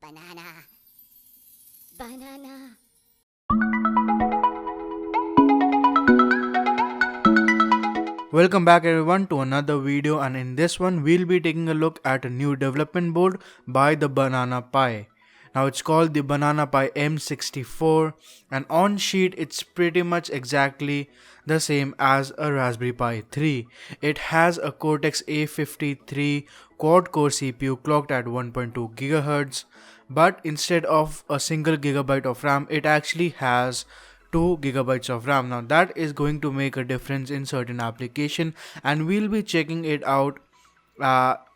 Banana. Banana. Welcome back everyone to another video, and in this one we'll be taking a look at a new development board by the Banana Pi. Now it's called the Banana Pi M64, and on sheet it's pretty much exactly the same as a Raspberry Pi 3. It has a Cortex A53 quad-core CPU clocked at 1.2 GHz, but instead of a single gigabyte of RAM, it actually has 2 gigabytes of RAM. Now that is going to make a difference in certain application, and we'll be checking it out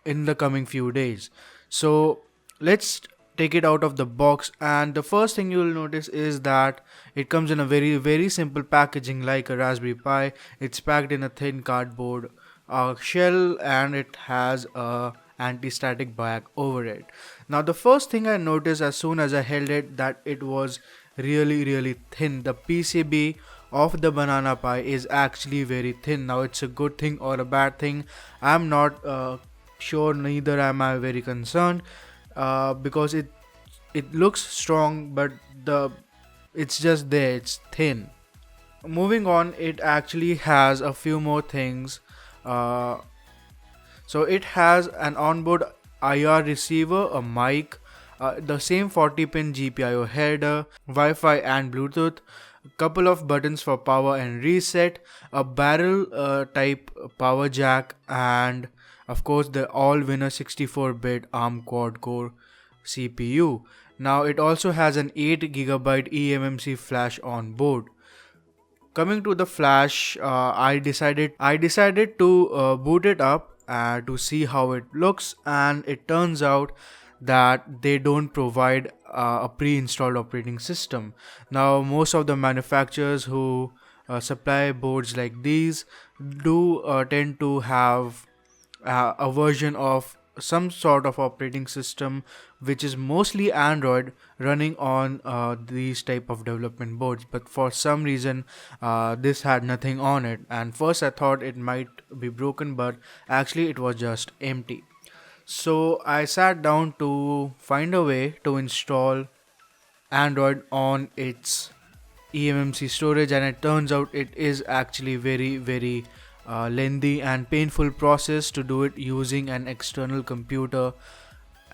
in the coming few days. So let's take it out of the box, and the first thing you'll notice is that it comes in a very simple packaging like a Raspberry Pi. It's packed in a thin cardboard shell, and it has a anti-static bag over it. Now the first thing I noticed as soon as I held it, that it was really thin. The PCB of the Banana Pi is actually very thin. Now it's a good thing or a bad thing, I'm not sure, neither am I very concerned, because it looks strong, but it's just there, it's thin. Moving on, it actually has a few more things. So it has an onboard IR receiver, a mic, the same 40-pin GPIO header, Wi-Fi and Bluetooth, a couple of buttons for power and reset, a barrel type power jack, and of course the all-winner 64-bit ARM quad-core CPU. Now it also has an 8GB eMMC flash on board. Coming to the flash, I decided to boot it up to see how it looks, and it turns out that they don't provide a pre-installed operating system. Now most of the manufacturers who supply boards like these do tend to have a version of some sort of operating system which is mostly Android running on these type of development boards, but for some reason this had nothing on it, and first I thought it might be broken, but actually it was just empty. So I sat down to find a way to install Android on its eMMC storage, and it turns out it is actually very lengthy and painful process to do it using an external computer.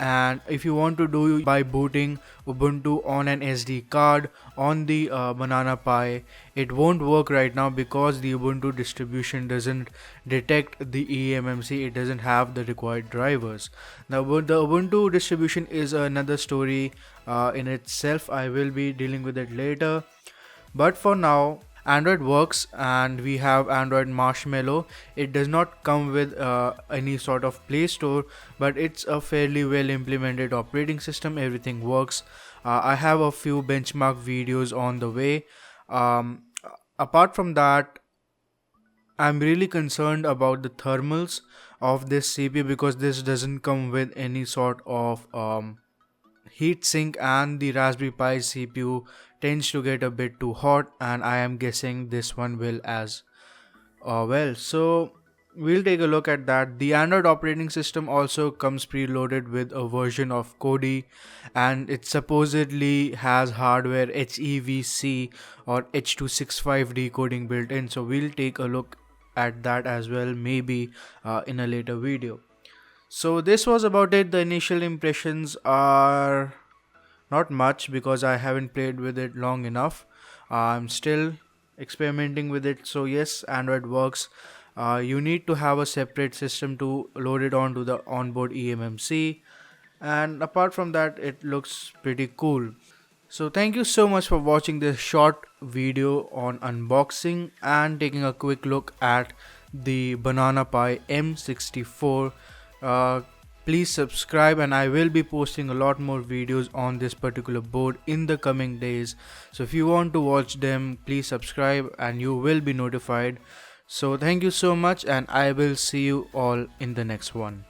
And if you want to do it by booting Ubuntu on an SD card on the Banana Pi, it won't work right now because the Ubuntu distribution doesn't detect the eMMC. It doesn't have the required drivers. Now the Ubuntu distribution is another story in itself. I will be dealing with it later, but for now Android works, and we have Android Marshmallow. It does not come with any sort of Play Store, but it's a fairly well implemented operating system. Everything works. I have a few benchmark videos on the way. Apart from that, I'm really concerned about the thermals of this CPU because this doesn't come with any sort of heatsink, and the Raspberry Pi CPU tends to get a bit too hot, and I am guessing this one will as well. So we'll take a look at that. The Android operating system also comes preloaded with a version of Kodi, and it supposedly has hardware HEVC or H.265 decoding built in. So we'll take a look at that as well, maybe in a later video. So this was about it. The initial impressions are not much because I haven't played with it long enough. I'm still experimenting with it. So yes, Android works. You need to have a separate system to load it onto the onboard eMMC, and apart from that it looks pretty cool. So thank you so much for watching this short video on unboxing and taking a quick look at the Banana Pi M64. Please subscribe, and I will be posting a lot more videos on this particular board in the coming days. So if you want to watch them, please subscribe and you will be notified. So thank you so much, and I will see you all in the next one.